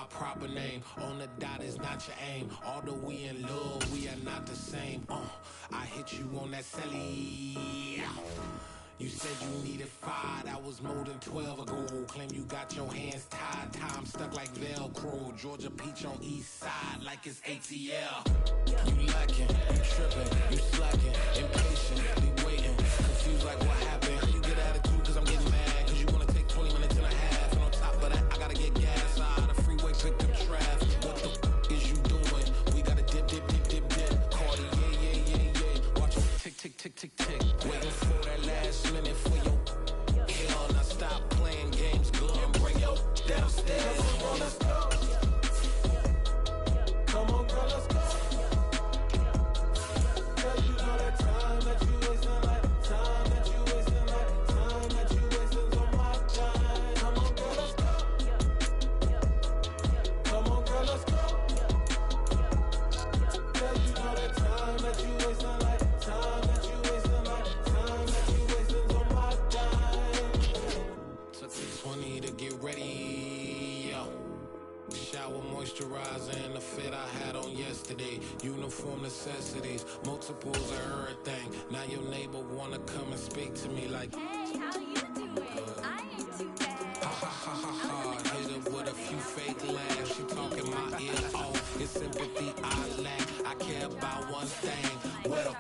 my proper name. On the dot is not your aim. Although we in love, we are not the same. I hit you on that celly. You said you needed 5, that was more than 12 ago. Claim you got your hands tied, time stuck like Velcro. Georgia Peach on east side like it's ATL. You lacking, you tripping, you slacking, impatient, be waiting, confused like what happened. You get attitude cause I'm getting mad, cause you wanna take 20 minutes and a half. And on top of that, I gotta get gas out of the freeway, pick up traffic. What the f is you doing? We gotta dip, dip, dip, dip, dip. Cardi, yeah. Watch it tick, tick, tick, tick, tick. Waiting for that last minute for your hell. Now stop playing games, go and bring your downstairs. Come on, let's go. Come on, girl, let's go. Girl, you know that time that you wasting, like time that you wasting, like time that you wasting on my time. Come on, girl, let's go. Come on, girl, let's go. Girl, you know that time that you wasting, like time that you wasting, like time that you wasting on my time. Took the 20 to get ready, yo. Shower moisturizer and the fit I had on yesterday. Uniform necessities, multiples of everything. Now your neighbor wanna come and speak to me like, hey, how you doing? I ain't too bad. Ha ha ha ha ha. Hit her with a few fake laughs. She talking my ear off. It's sympathy I lack. I care about one thing. What up?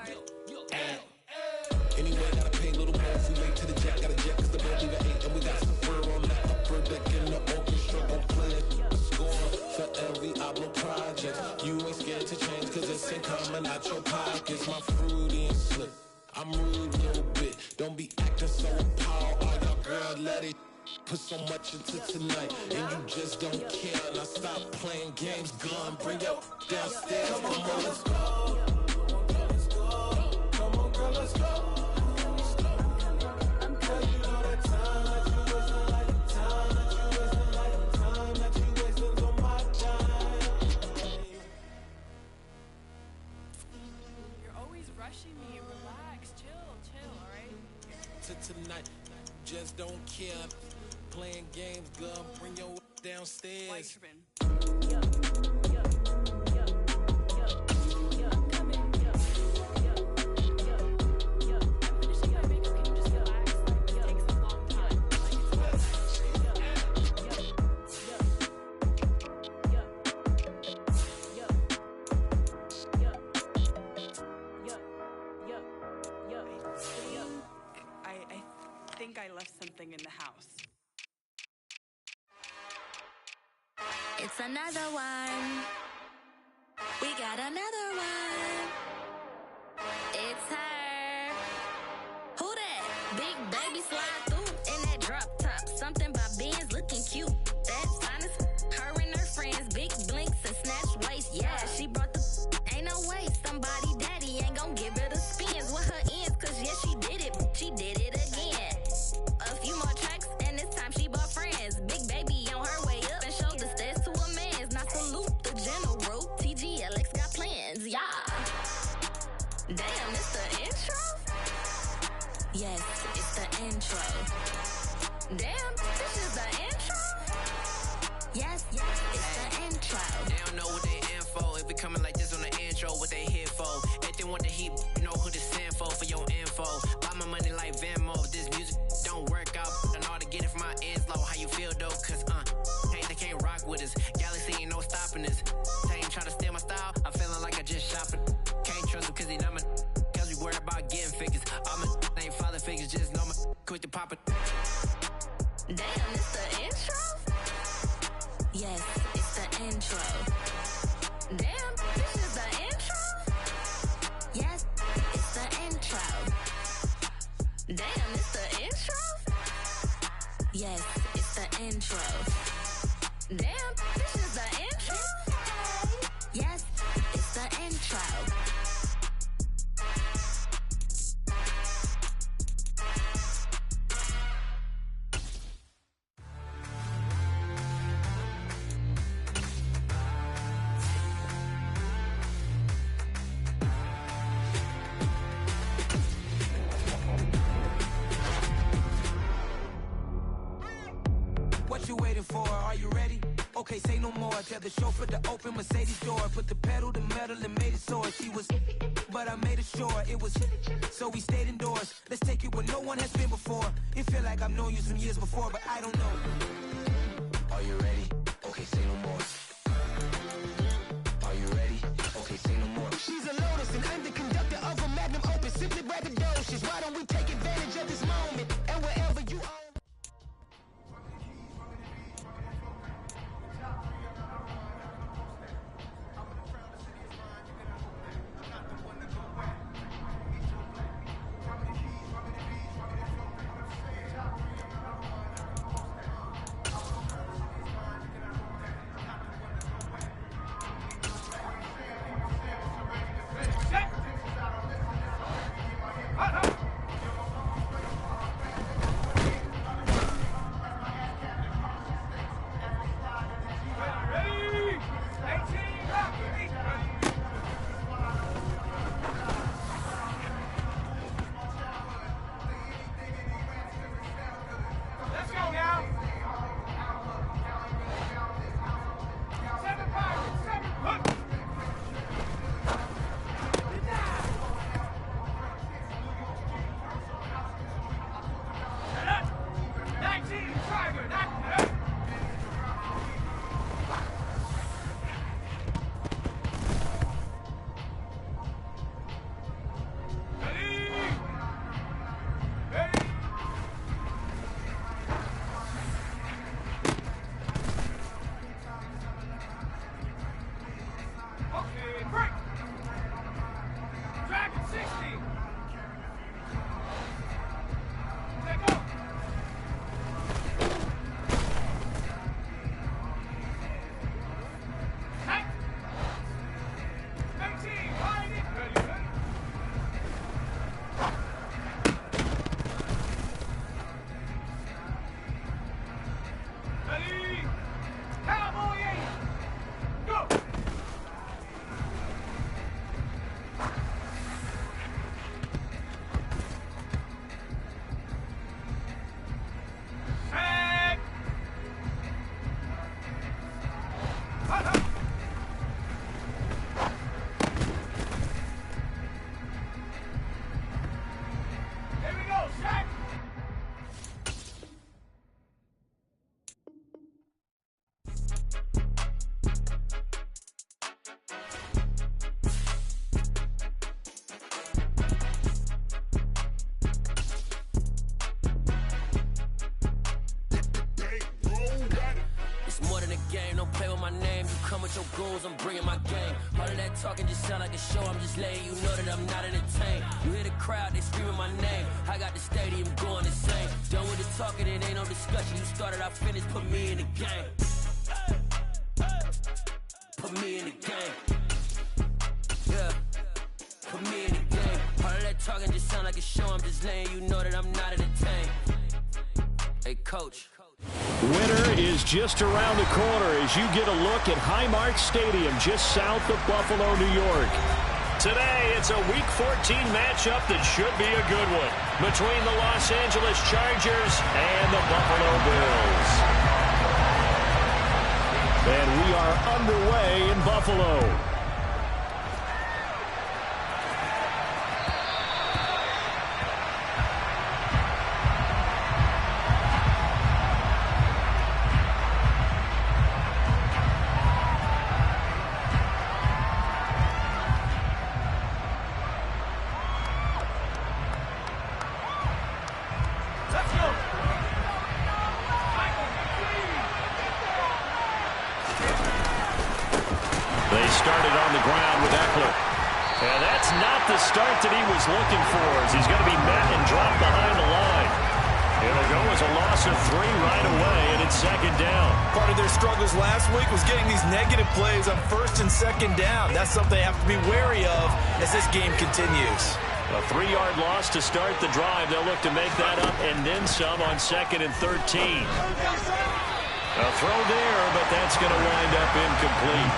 Anyway, gotta pay a little more if we late to the jet. Gotta jet cause the boat leave at 8. And we got some fur on that upper deck in the orchestra. Gon' play it. Score for every Ablo project. You ain't scared to change cause it's in coming out your pockets. My fruity and slip. I'm rude a little bit. Don't be acting so appalled. All y'all girl, let it put so much into tonight. And you just don't care. Now stop playing games. Gun, bring your downstairs. Come on, let's go. Come on, girl, let's go. Me, relax, chill, alright? Tonight, just don't care. Playing games, girl, bring your downstairs. White tripping. I left something in the house. It's another one. We got another one. It's her. Who that? Big baby slide through in that drop top. Something by Benz looking cute. That's honest. Her and her friends, big blinks and snatch waist. Yeah, she brought the ain't no way. Somebody daddy ain't gon' give her the spins with her ends. Cause yeah, she did it. She did it again. A few more tracks, and this time she bought friends. Big baby on her way up and showed the stairs to a man's. Now salute the general. TGLX got plans, yeah. Damn, it's the intro? Yes, it's the intro. Damn, this is the intro? Yes, it's the intro. They don't know what they in for. If we coming like this on the intro, what they here for? If they want the heat, you know who to send for your info. Buy my money like Venmo. This music don't work out. I know how to get it from my ends low. How you feel though? Cause they can't rock with us. Galaxy ain't no stopping us. They ain't trying to steal my style. I'm feeling like I just shopping. Can't trust him cause he not my. Cause we worried about getting figures. All my ain't father figures. Just know my quick to pop it. Damn, it's the intro? Yes, it's the intro. Damn, this is the intro? Yes, it's the intro. Damn, it's the intro? Yes, it's the intro. Damn, this is the intro? Yes, it's the intro. more. Tell the chauffeur to open Mercedes door. Put the pedal to metal and made it soar. She was, but I made it sure it was. So we stayed indoors. Let's take it where no one has been before. It feel like I've known you some years before, but I don't know. Are you ready? Okay, say no more. Are you ready? Okay, say no more. She's a Lotus and I'm the conductor of a magnum opus. Simply braggadocious. Why don't we take advantage of this moment? And wherever you are. Your goals, I'm bringing my game. All of that talking just sound like a show. I'm just letting you know that I'm not entertained. You hear the crowd, they screaming my name. I got the stadium going insane. Done with the talking, it ain't no discussion. You started, I finished, put me in the game. Put me in the game. Yeah, put me in the game. All of that talking just sound like a show. I'm just letting you know that I'm not entertained. Hey, coach. Winter is just around the corner as you get a look at Highmark Stadium just south of Buffalo, New York. Today, it's a Week 14 matchup that should be a good one between the Los Angeles Chargers and the Buffalo Bills. And we are underway in Buffalo. Started on the ground with Eckler. And that's not the start that he was looking for, as he's going to be met and dropped behind the line. It'll go as a loss of 3 right away, and it's second down. Part of their struggles last week was getting these negative plays on first and second down. That's something they have to be wary of as this game continues. A 3-yard loss to start the drive. They'll look to make that up and then some on 2nd and 13. A throw there, but that's going to wind up incomplete.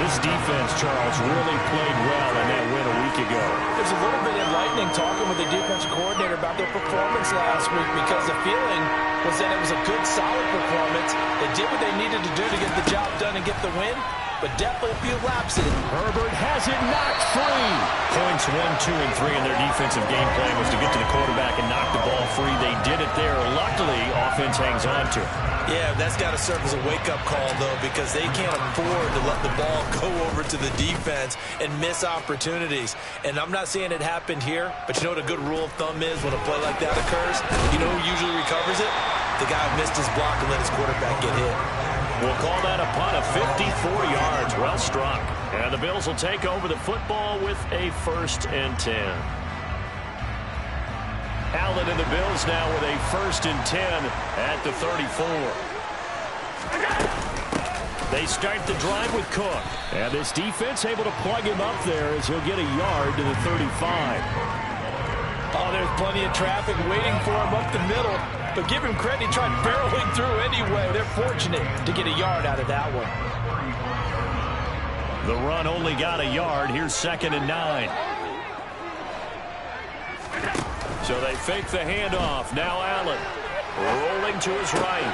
This defense, Charles, really played well in that win a week ago. There's a little bit enlightening talking with the defensive coordinator about their performance last week, because the feeling was that it was a good, solid performance. They did what they needed to do to get the job done and get the win, but definitely a few lapses. Herbert has it knocked free. Points 1, 2, and 3 in their defensive game plan was to get to the quarterback and knock the ball free. They did it there. Luckily, offense hangs on to it. Yeah, that's got to serve as a wake-up call, though, because they can't afford to let the ball go over to the defense and miss opportunities. And I'm not saying it happened here, but you know what a good rule of thumb is when a play like that occurs? You know who usually recovers it? The guy who missed his block and let his quarterback get hit. We'll call that a punt of 54 yards. Well struck. And the Bills will take over the football with a 1st and 10. Allen and the Bills now with a 1st and 10 at the 34. They start the drive with Cook. And this defense able to plug him up there as he'll get a yard to the 35. Oh, there's plenty of traffic waiting for him up the middle. But give him credit, he tried barreling through anyway. They're fortunate to get a yard out of that one. The run only got a yard. Here's 2nd and 9. So they fake the handoff. Now Allen rolling to his right.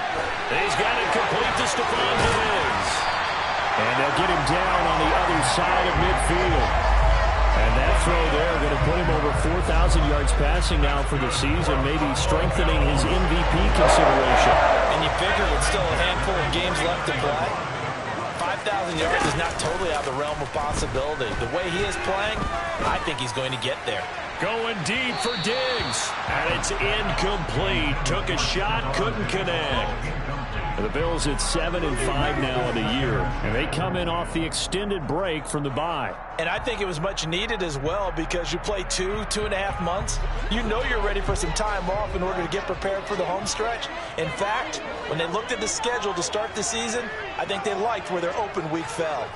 He's got it complete to Stephon Diggs. And they'll get him down on the other side of midfield. And that throw there going to put him over 4,000 yards passing now for the season, maybe strengthening his MVP consideration. And you figure with still a handful of games left to play, 5,000 yards is not totally out of the realm of possibility. The way he is playing, I think he's going to get there. Going deep for Diggs. And it's incomplete. Took a shot, couldn't connect. The Bills at 7-5 now in the year. And they come in off the extended break from the bye. And I think it was much needed as well, because you play 2.5 months. You know you're ready for some time off in order to get prepared for the home stretch. In fact, when they looked at the schedule to start the season, I think they liked where their open week fell.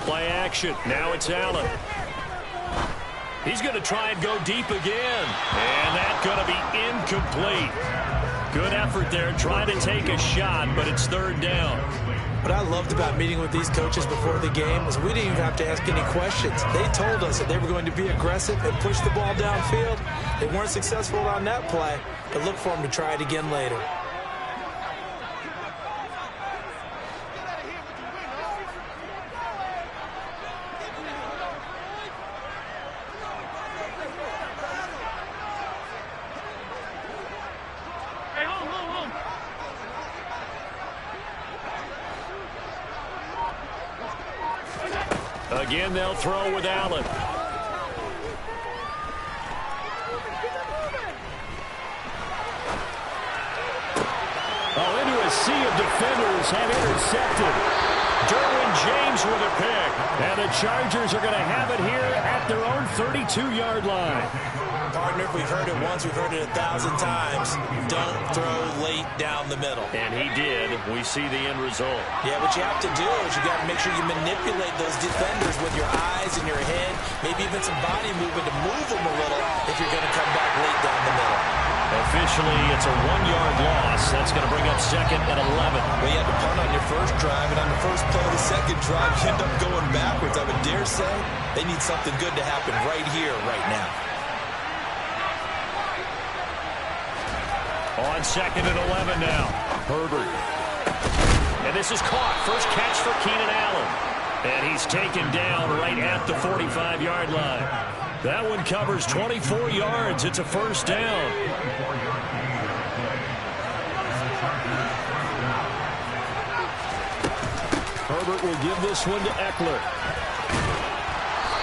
Play action. Now it's Allen. He's going to try and go deep again. And that's going to be incomplete. Good effort there trying to take a shot, but it's 3rd down. What I loved about meeting with these coaches before the game is we didn't even have to ask any questions. They told us that they were going to be aggressive and push the ball downfield. They weren't successful on that play, but look for them to try it again later. Again, they'll throw with Allen. Oh, into a sea of defenders have intercepted. Derwin James with a pick. And the Chargers are going to have it here at their own 32-yard line. Partner, if we've heard it once, we've heard it 1,000 times. Don't throw late down the middle. And he did. We see the end result. Yeah, what you have to do is you got to make sure you manipulate those defenders with your eyes and your head, maybe even some body movement to move them a little if you're going to come back late down the middle. Officially, it's a 1-yard loss. That's going to bring up 2nd and 11. Well, you had to punt on your first drive, and on the first play of the second drive, you end up going backwards. I would dare say they need something good to happen right here, right now. On 2nd and 11 now. Herbert. And this is caught. First catch for Keenan Allen. And he's taken down right at the 45-yard line. That one covers 24 yards. It's a 1st down. Herbert will give this one to Eckler.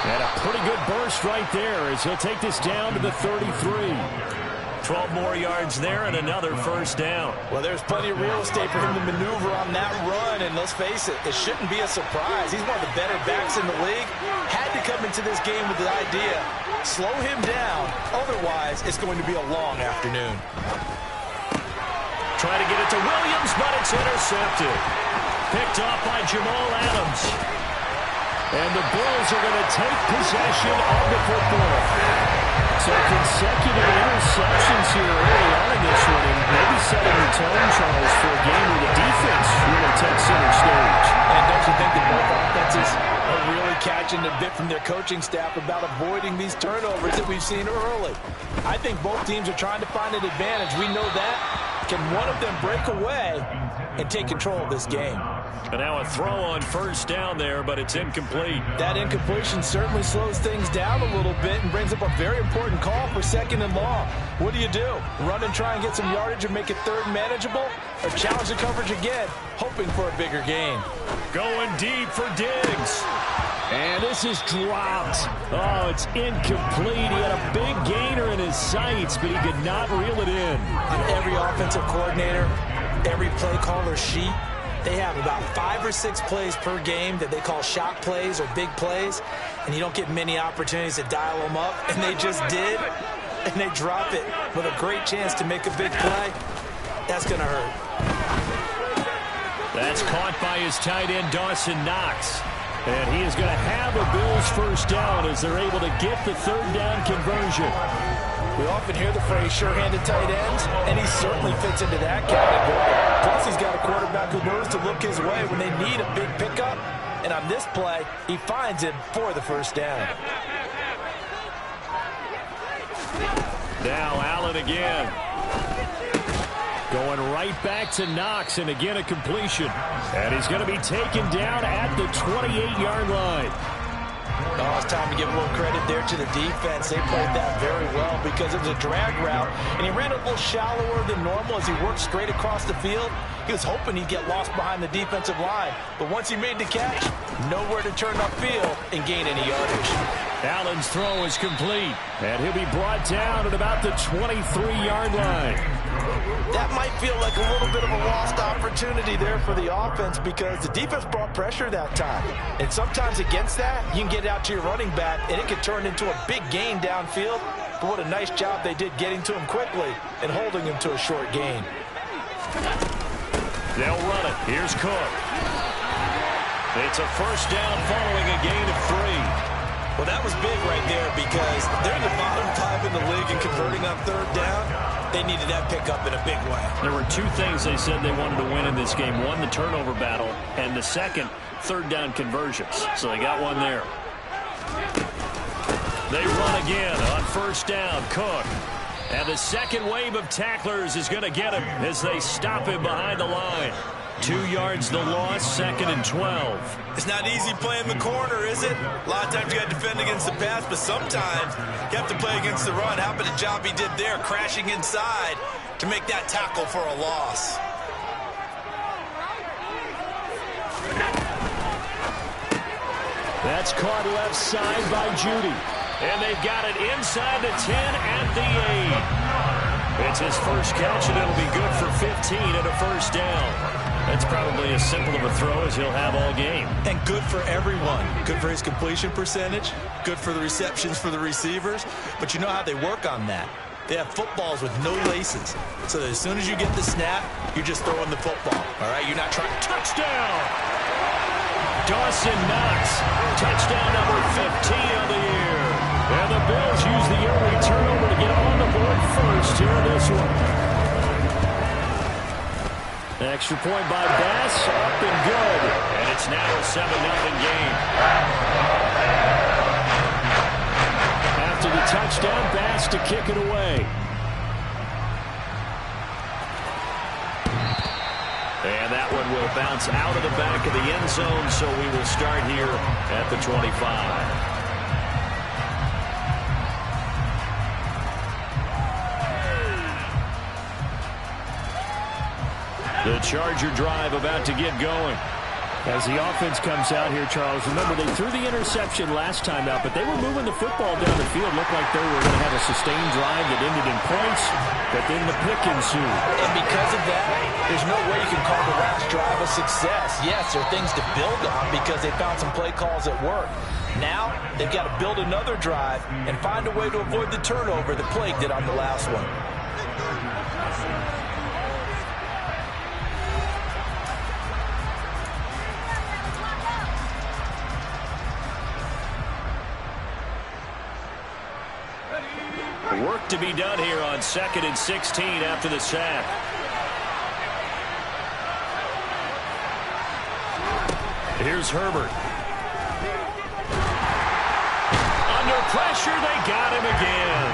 And a pretty good burst right there as he'll take this down to the 33. 12 more yards there and another 1st down. Well, there's plenty of real estate for him to maneuver on that run, and let's face it, it shouldn't be a surprise. He's one of the better backs in the league. Had to come into this game with the idea, slow him down, otherwise it's going to be a long afternoon. Trying to get it to Williams, but it's intercepted. picked off by Jamal Adams. And the Bills are going to take possession of the football. So consecutive interceptions here early on in this one, and maybe setting the tone, Charles, for a game where the defense really takes center stage. And don't you think that both offenses are really catching a bit from their coaching staff about avoiding these turnovers that we've seen early? I think both teams are trying to find an advantage. We know that. Can one of them break away and take control of this game? And now a throw on first down there, but it's incomplete. That incompletion certainly slows things down a little bit and brings up a very important call for 2nd and long. What do? Run and try and get some yardage and make it 3rd manageable? Or challenge the coverage again, hoping for a bigger gain? Going deep for Diggs. And this is dropped. Oh, it's incomplete. He had a big gainer in his sights, but he could not reel it in. On every offensive coordinator, every play caller sheet, they have about 5 or 6 plays per game that they call shot plays or big plays, and you don't get many opportunities to dial them up, and they just did, and they drop it with a great chance to make a big play. That's going to hurt. That's caught by his tight end, Dawson Knox. And he is going to have a Bills first down as they're able to get the 3rd down conversion. We often hear the phrase sure-handed tight ends, and he certainly fits into that category. Plus, he's got a quarterback who knows to look his way when they need a big pickup. And on this play, he finds him for the first down. Now Allen again. Going right back to Knox, and again a completion. And he's going to be taken down at the 28-yard line. Oh, it's time to give a little credit there to the defense. They played that very well because it was a drag route, and he ran a little shallower than normal as he worked straight across the field. He was hoping he'd get lost behind the defensive line, but once he made the catch, nowhere to turn upfield and gain any yardage. Allen's throw is complete, and he'll be brought down at about the 23-yard line. That might feel like a little bit of a lost opportunity there for the offense because the defense brought pressure that time. And sometimes against that, you can get out to your running back, and it could turn into a big gain downfield. But what a nice job they did getting to him quickly and holding him to a short gain. They'll run it. Here's Cook. It's a first down following a gain of 3. Well, that was big right there because they're the bottom 5 in the league in converting on 3rd down. They needed that pickup in a big way. There were 2 things they said they wanted to win in this game. One, the turnover battle, and the second, 3rd down conversions. So they got one there. They run again on first down. Cook. And the second wave of tacklers is going to get him as they stop him behind the line. 2 yards the loss, 2nd and 12. It's not easy playing the corner, is it? A lot of times you got to defend against the pass, but sometimes you have to play against the run. How about the job he did there, crashing inside to make that tackle for a loss? That's caught left side by Judy. And they've got it inside the 10 and the 8. It's his first catch, and it'll be good for 15 and a first down. That's probably as simple of a throw as he'll have all game. And good for everyone. Good for his completion percentage. Good for the receptions for the receivers. But you know how they work on that. They have footballs with no laces. So that as soon as you get the snap, you're just throwing the football. All right? You're not trying to... Touchdown! Dawson Knox. Touchdown number 15 of the year. And the Bills use the early turnover to get on the board first here in this one. Extra point by Bass, up and good. And it's now a 7-0 game. After the touchdown, Bass to kick it away. And that one will bounce out of the back of the end zone, so we will start here at the 25. The Charger drive about to get going. As the offense comes out here, Charles, remember they threw the interception last time out, but they were moving the football down the field. Looked like they were going to have a sustained drive that ended in points, but then the pick ensued. And because of that, there's no way you can call the last drive a success. Yes, there are things to build on because they found some play calls that work. Now, they've got to build another drive and find a way to avoid the turnover that plagued it on the last one. Work to be done here on 2nd and 16 after the sack. Here's Herbert. Under pressure, they got him again.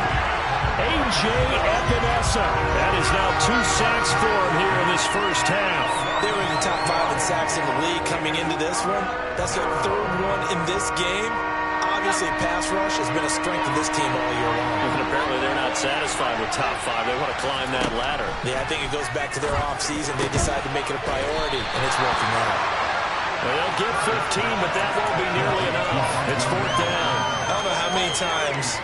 A.J. Epinesa. That is now 2 sacks for him here in this first half. They were in the top 5 in sacks in the league coming into this one. That's their 3rd one in this game. Obviously, pass rush has been a strength of this team all year long. And apparently they're not satisfied with top 5. They want to climb that ladder. Yeah, I think it goes back to their offseason. They decided to make it a priority, and it's working out. Well, they'll get 15, but that won't be nearly enough. It's 4th down. I don't know how many times,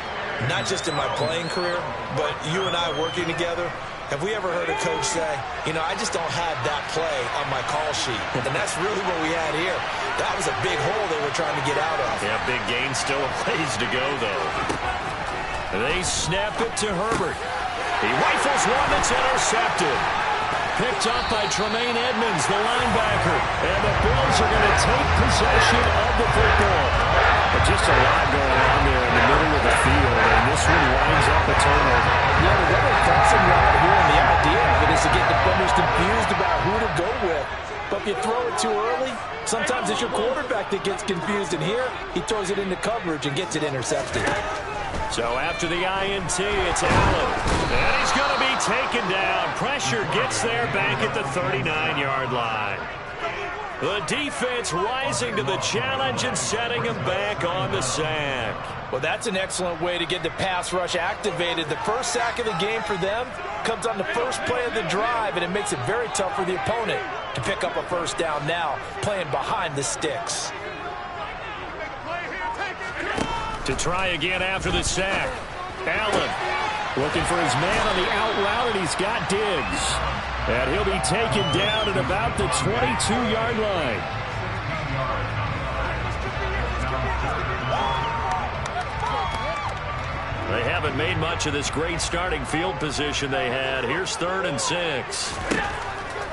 not just in my playing career, but you and I working together, have we ever heard a coach say, you know, I just don't have that play on my call sheet. And that's really what we had here. That was a big hole they were trying to get out of. Yeah, big gain, still a ways to go, though. They snap it to Herbert. He rifles one that's intercepted. Picked up by Tremaine Edmonds, the linebacker. And the Bills are going to take possession of the football. But just a lot going on there in the middle of the field, and this one winds up a turnover. Yeah, the rather crossing route here, and the idea of it is to get defenders confused about who to go with. But if you throw it too early, sometimes it's your quarterback that gets confused, and here he throws it into coverage and gets it intercepted. So after the INT, it's Allen. And he's going to be taken down. Pressure gets there back at the 39-yard line. The defense rising to the challenge and setting him back on the sack. Well, that's an excellent way to get the pass rush activated. The first sack of the game for them comes on the first play of the drive, and it makes it very tough for the opponent to pick up a first down now, playing behind the sticks. To try again after the sack. Allen looking for his man on the out route, and he's got Diggs. And he'll be taken down at about the 22-yard line. They haven't made much of this great starting field position they had. Here's 3rd and 6.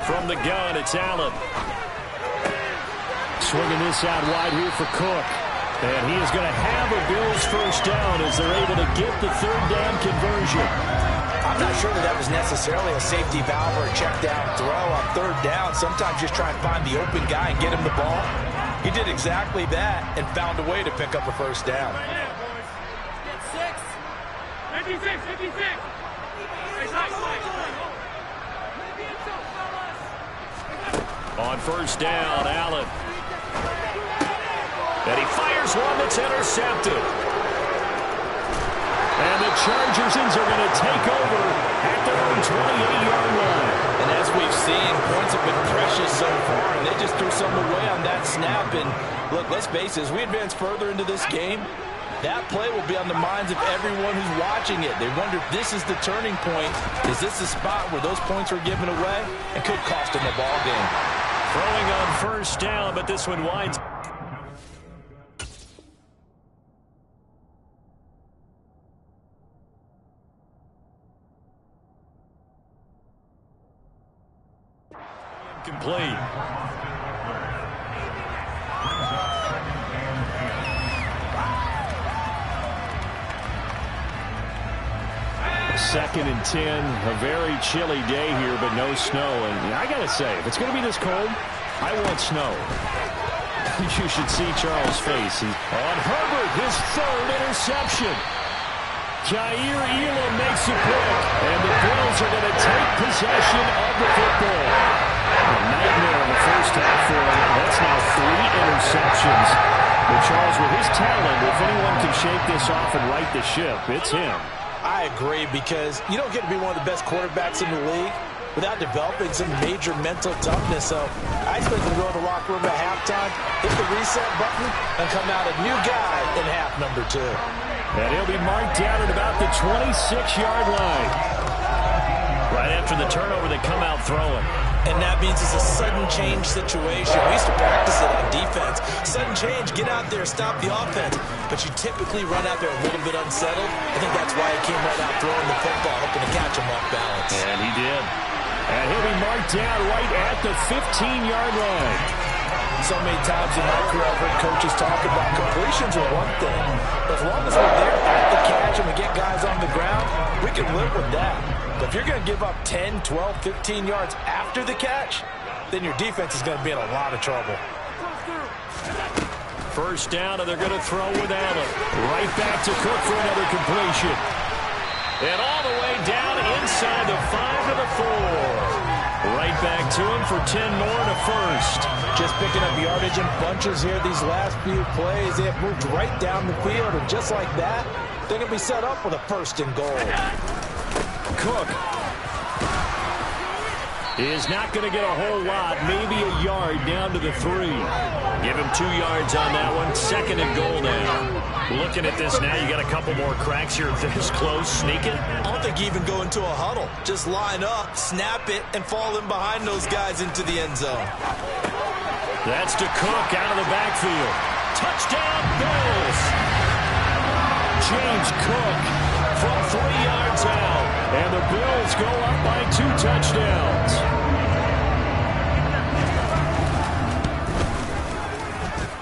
From the gun, it's Allen. Swinging this out wide here for Cook. And he is going to have a Bills first down as they're able to get the 3rd down conversion. I'm not sure that was necessarily a safety valve or a check down throw on 3rd down. Sometimes just try and find the open guy and get him the ball. He did exactly that and found a way to pick up a first down. 56. On first down, Allen. And he fires one that's intercepted. And the Chargers are going to take over at their own 28-yard line. And as we've seen, points have been precious so far, and they just threw some away on that snap. And look, let's face it, as we advance further into this game, that play will be on the minds of everyone who's watching it. They wonder if this is the turning point. Is this the spot where those points were given away and could cost them the ball game? Throwing on first down, but this one winds. Complete. Second and 10, a very chilly day here, but no snow. And I got to say, if it's going to be this cold, I want snow. You should see Charles' face. He's on Herbert, his 3rd interception. Jair Elam makes it quick, and the Bills are going to take possession of the football. A nightmare in the first half for him. That's now 3 interceptions. But Charles, with his talent, if anyone can shake this off and right the ship, it's him. I agree, because you don't get to be one of the best quarterbacks in the league without developing some major mental toughness. So I expect him to go in the locker room at halftime, hit the reset button, and come out a new guy in half number 2. And he'll be marked down at about the 26-yard line. Right after the turnover, they come out throwing. And that means it's a sudden change situation. We used to practice it on defense. Sudden change, get out there, stop the offense. But you typically run out there a little bit unsettled. I think that's why he came right out throwing the football, hoping to catch him off balance. And he did. And he'll be marked down right at the 15-yard line. So many times in my career I've heard coaches talk about completions are one thing. But as long as we're there at the catch, catch them and get guys on the ground, we can live with that. But if you're going to give up 10, 12, 15 yards after the catch, then your defense is going to be in a lot of trouble. First down, and they're going to throw with Allen. Right back to Cook for another completion. And all the way down inside the 5 to the 4. Right back to him for 10 more and a first. Just picking up yardage in bunches here these last few plays. They have moved right down the field, and just like that, they're going to be set up with a first and goal. Cook is not going to get a whole lot, maybe a yard down to the 3. Give him 2 yards on that one. Second and goal now. Looking at this now, you got a couple more cracks here this close. Sneak it. I don't think you even go into a huddle. Just line up, snap it, and fall in behind those guys into the end zone. That's to Cook out of the backfield. Touchdown, Bills. James Cook from 3 yards out. And the Bills go up by 2 touchdowns.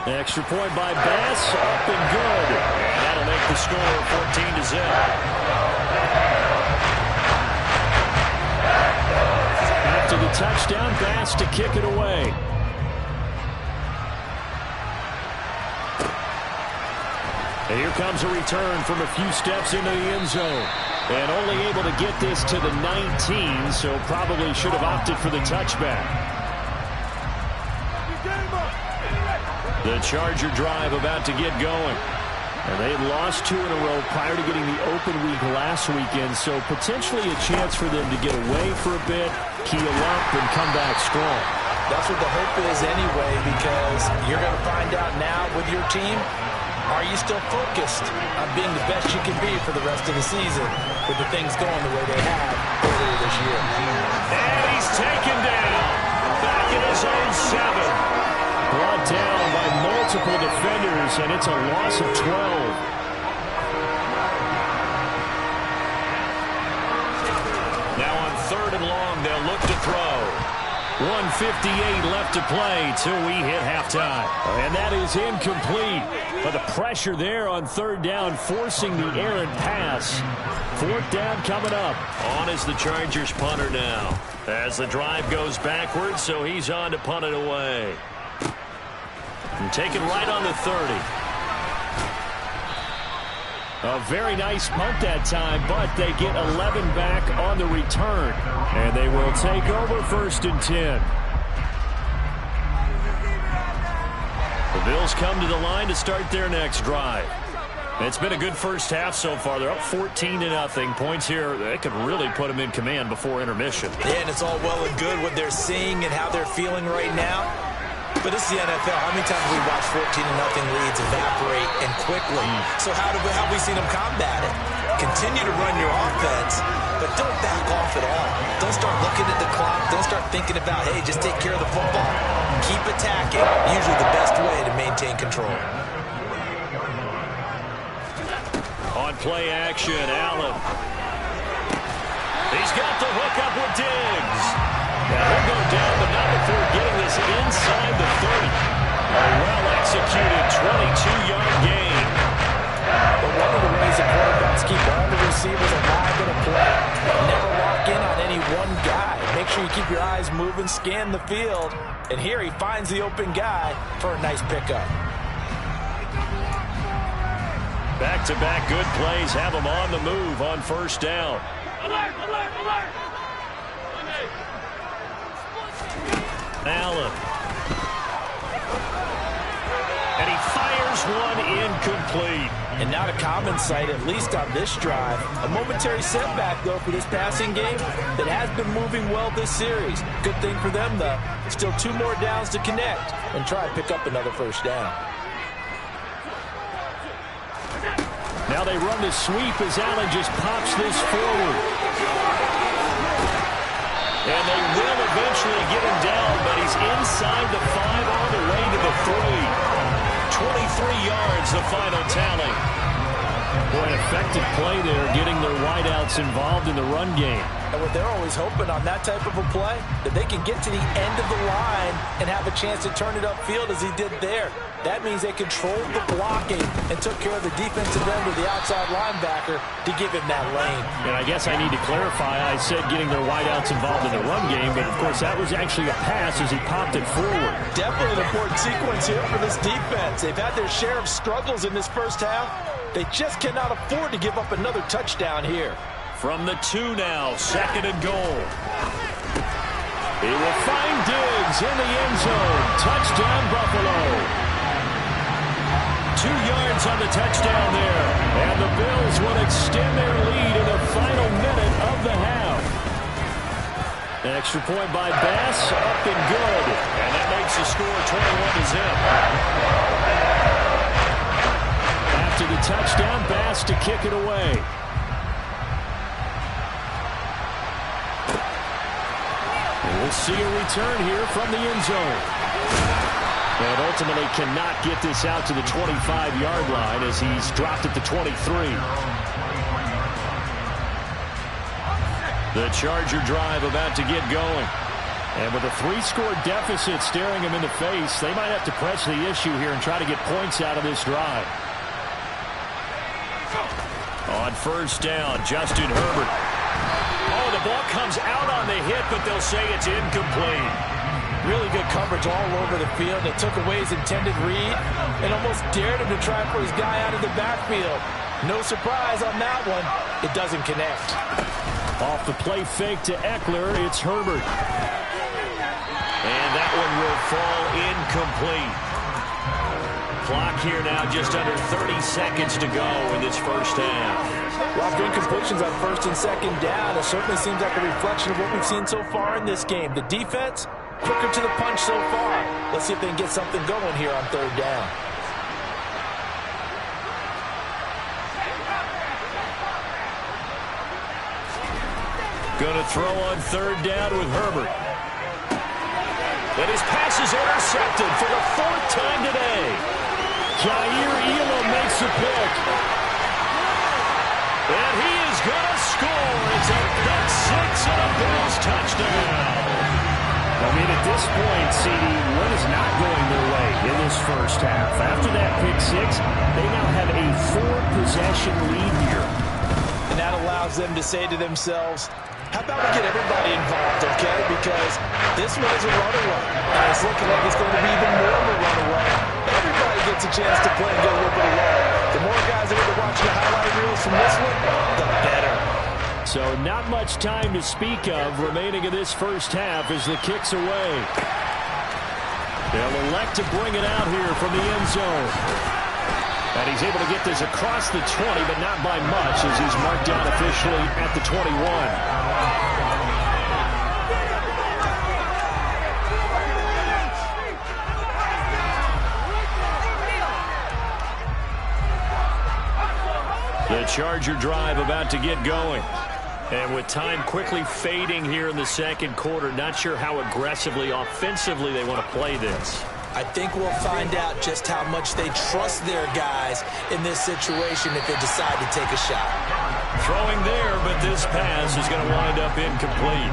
Extra point by Bass, up and good. And that'll make the score 14-0. After the touchdown, Bass to kick it away. And here comes a return from a few steps into the end zone. And only able to get this to the 19, so probably should have opted for the touchback. The Charger drive about to get going. And they had lost 2 in a row prior to getting the open week last weekend, so potentially a chance for them to get away for a bit, keel up, and come back strong. That's what the hope is anyway, because you're going to find out now with your team, are you still focused on being the best you can be for the rest of the season with the things going the way they have earlier this year? And he's taken down. Back in his own 7. Brought down by multiple defenders, and it's a loss of 12. Now on 3rd and long, they'll look to throw. 1:58 left to play till we hit halftime. And that is incomplete. But the pressure there on 3rd down, forcing the errant pass. 4th down coming up. On is the Chargers punter now. As the drive goes backwards, so he's on to punt it away. And taken right on the 30. A very nice punt that time, but they get 11 back on the return. And they will take over 1st and 10. The Bills come to the line to start their next drive. It's been a good first half so far. They're up 14-0. Points here, they could really put them in command before intermission. Yeah, and it's all well and good what they're seeing and how they're feeling right now. But this is the NFL. How many times have we watched 14-0 leads evaporate and quickly? So how have we seen them combat it? Continue to run your offense, but don't back off at all. Don't start looking at the clock. Don't start thinking about, hey, just take care of the football. Keep attacking. Usually the best way to maintain control. On play action, Allen. He's got the hook up with Diggs. And he'll go down, but not before getting this inside the 30. A well-executed 22-yard gain. But one of the ways the quarterbacks keep all the receivers alive in a play, never lock in on any one guy. Make sure you keep your eyes moving, scan the field. And here he finds the open guy for a nice pickup. Back-to-back good plays have him on the move on 1st down. Allen. And he fires one incomplete. And not a common sight, at least on this drive. A momentary setback, though, for this passing game that has been moving well this series. Good thing for them, though. Still 2 more downs to connect and try and pick up another 1st down. Now they run the sweep as Allen just pops this forward. And they will eventually get him down, but he's inside the 5 all the way to the 3. 23 yards, the final tally. Boy, an effective play there, getting their wideouts involved in the run game. And what they're always hoping on that type of a play, that they can get to the end of the line and have a chance to turn it upfield as he did there. That means they controlled the blocking and took care of the defensive end of the outside linebacker to give him that lane. And I guess I need to clarify, I said getting their wideouts involved in the run game, but of course that was actually a pass as he popped it forward. Definitely an important sequence here for this defense. They've had their share of struggles in this first half. They just cannot afford to give up another touchdown here. From the 2 now, 2nd and goal. He will find Diggs in the end zone. Touchdown, Buffalo. 2 yards on the touchdown there. And the Bills will extend their lead in the final minute of the half. An extra point by Bass, up and good. And that makes the score 21-0. After the touchdown, Bass to kick it away. And we'll see a return here from the end zone. And ultimately cannot get this out to the 25-yard line as he's dropped at the 23. The Charger drive about to get going. And with a 3-score deficit staring him in the face, they might have to press the issue here and try to get points out of this drive. On first down, Justin Herbert. Oh, the ball comes out on the hit, but they'll say it's incomplete. Really good coverage all over the field. They took away his intended read and almost dared him to try for his guy out of the backfield. No surprise on that one. It doesn't connect. Off the play fake to Eckler, it's Herbert. And that one will fall incomplete. Clock here now just under 30 seconds to go in this first half. A lot of incompletions on 1st and 2nd down. It certainly seems like a reflection of what we've seen so far in this game. The defense, quicker to the punch so far. Let's see if they can get something going here on 3rd down. Going to throw on 3rd down with Herbert. And his pass is intercepted for the 4th time today. Jair Elam makes a pick. And he is going to score. It's a pick 6 and a Bills touchdown. I mean, at this point, CD, what is not going their way in this first half? After that pick 6, they now have a 4-possession lead here. And that allows them to say to themselves, how about we get everybody involved, okay? Because this one is a runaway. And it's looking like it's going to be even more of a runaway. Everybody gets a chance to play and get a little bit of love. The more guys that are watching the highlight reels from this one, the better. So not much time to speak of remaining in this first half as the kick's away. They'll elect to bring it out here from the end zone. And he's able to get this across the 20, but not by much as he's marked down officially at the 21. The Charger drive about to get going. And with time quickly fading here in the 2nd quarter, not sure how aggressively, offensively they want to play this. I think we'll find out just how much they trust their guys in this situation if they decide to take a shot. Throwing there, but this pass is going to wind up incomplete.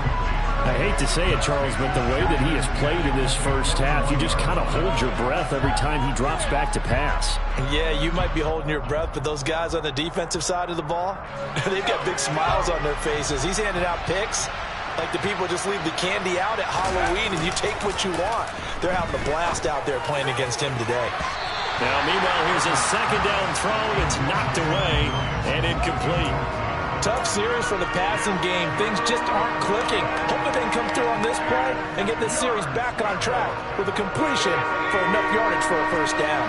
I hate to say it, Charles, but the way that he has played in this first half, you just kind of hold your breath every time he drops back to pass. Yeah, you might be holding your breath, but those guys on the defensive side of the ball, they've got big smiles on their faces. He's handing out picks like the people just leave the candy out at Halloween and you take what you want. They're having a blast out there playing against him today. Now, meanwhile, here's a 2nd down throw. It's knocked away and incomplete. Tough series for the passing game. Things just aren't clicking. Hopefully they can come through on this play and get this series back on track with a completion for enough yardage for a 1st down.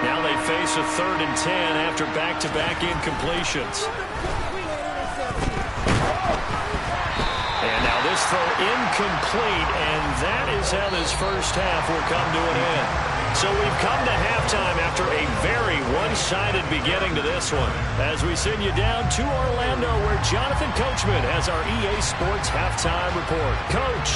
Now they face a 3rd and 10 after back-to-back incompletions. And now this throw incomplete, and that is how this first half will come to an end. So we've come to halftime after a very one-sided beginning to this one. As we send you down to Orlando, where Jonathan Coachman has our EA Sports Halftime Report. Coach.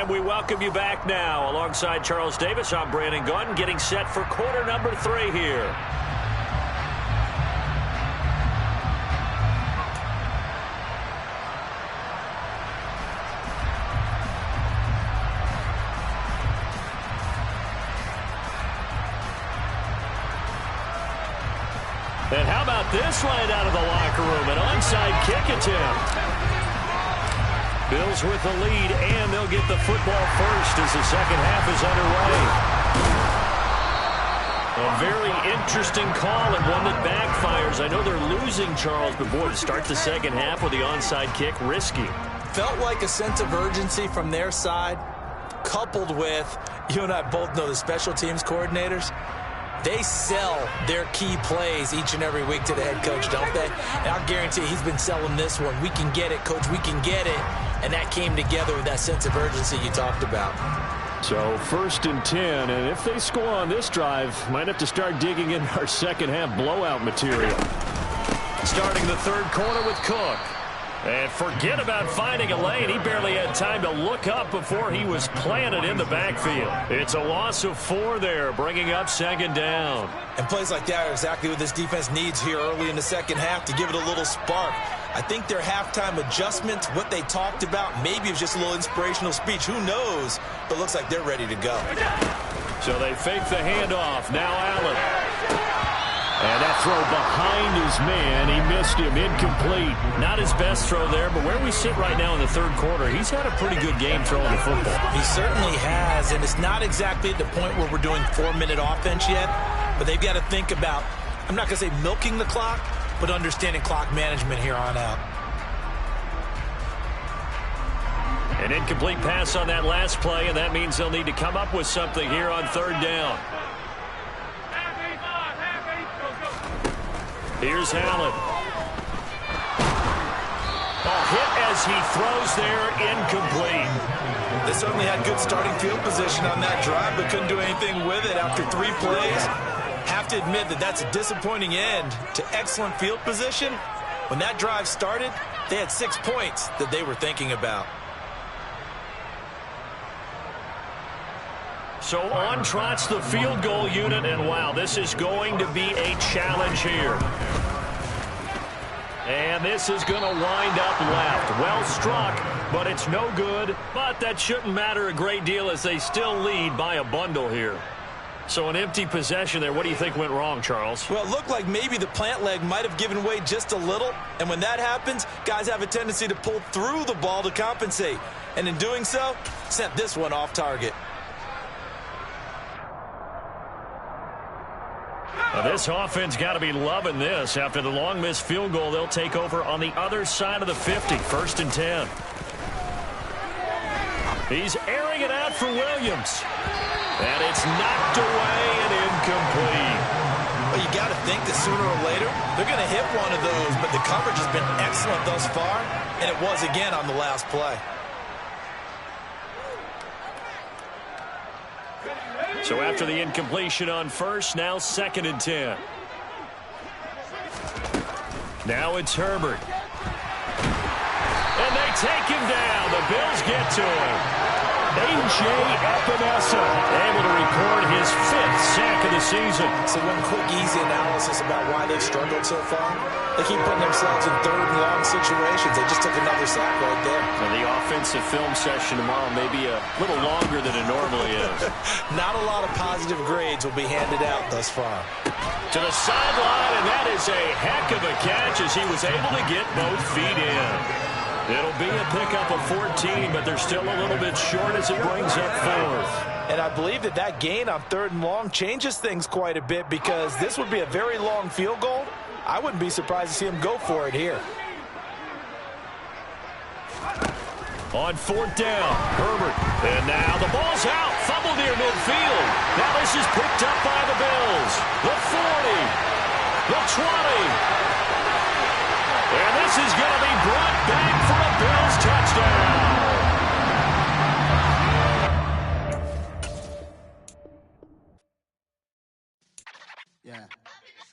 And we welcome you back now. Alongside Charles Davis, I'm Brandon Gunn, getting set for quarter number 3 here. And how about this right out of the locker room? An onside kick attempt. Bills with the lead, and they'll get the football first as the second half is underway. A very interesting call and one that backfires. I know they're losing, Charles, but boy, to start the second half with the onside kick, risky. Felt like a sense of urgency from their side, coupled with, you and I both know the special teams coordinators, they sell their key plays each and every week to the head coach, don't they? And I'll guarantee he's been selling this one. We can get it, coach, we can get it. And that came together with that sense of urgency you talked about. So 1st and 10, and if they score on this drive, might have to start digging in our second half blowout material. Starting the third quarter with Cook. And forget about finding a lane. He barely had time to look up before he was planted in the backfield. It's a loss of 4 there, bringing up second down. And plays like that are exactly what this defense needs here early in the second half to give it a little spark. I think their halftime adjustments, what they talked about, maybe it was just a little inspirational speech. Who knows? But looks like they're ready to go. So they fake the handoff. Now Allen. And that throw behind his man, he missed him, incomplete. Not his best throw there, but where we sit right now in the third quarter, he's had a pretty good game throwing the football. He certainly has, and it's not exactly at the point where we're doing 4-minute offense yet, but they've got to think about, I'm not going to say milking the clock, but understanding clock management here on out. An incomplete pass on that last play, and that means they'll need to come up with something here on third down. Here's Allen. Hit as he throws there, incomplete. They certainly had good starting field position on that drive, but couldn't do anything with it after 3 plays. Have to admit that that's a disappointing end to excellent field position. When that drive started, they had 6 points that they were thinking about. So on trots the field goal unit, and wow, this is going to be a challenge here. And this is going to wind up left. Well struck, but it's no good. But that shouldn't matter a great deal as they still lead by a bundle here. So an empty possession there. What do you think went wrong, Charles? Well, it looked like maybe the plant leg might have given way just a little. And when that happens, guys have a tendency to pull through the ball to compensate. And in doing so, sent this one off target. Now this offense got to be loving this. After the long missed field goal, they'll take over on the other side of the 50, 1st and 10. He's airing it out for Williams. And it's knocked away and incomplete. Well, you got to think that sooner or later, they're going to hit one of those, but the coverage has been excellent thus far, and it was again on the last play. So after the incompletion on first, now 2nd and 10. Now it's Herbert. And they take him down. The Bills get to him. A.J. Epinesa able to record his 5th sack of the season. So one quick, easy analysis about why they've struggled so far. They keep putting themselves in 3rd and long situations. They just took another sack right there. And the offensive film session tomorrow may be a little longer than it normally is. Not a lot of positive grades will be handed out thus far. To the sideline, and that is a heck of a catch as he was able to get both feet in. It'll be a pickup of 14, but they're still a little bit short as it brings up 4th. And I believe that that gain on 3rd and long changes things quite a bit because this would be a very long field goal. I wouldn't be surprised to see him go for it here. On 4th down, Herbert. And now the ball's out. Fumble near midfield. Now this is picked up by the Bills. The 40. The 20. And this is going to be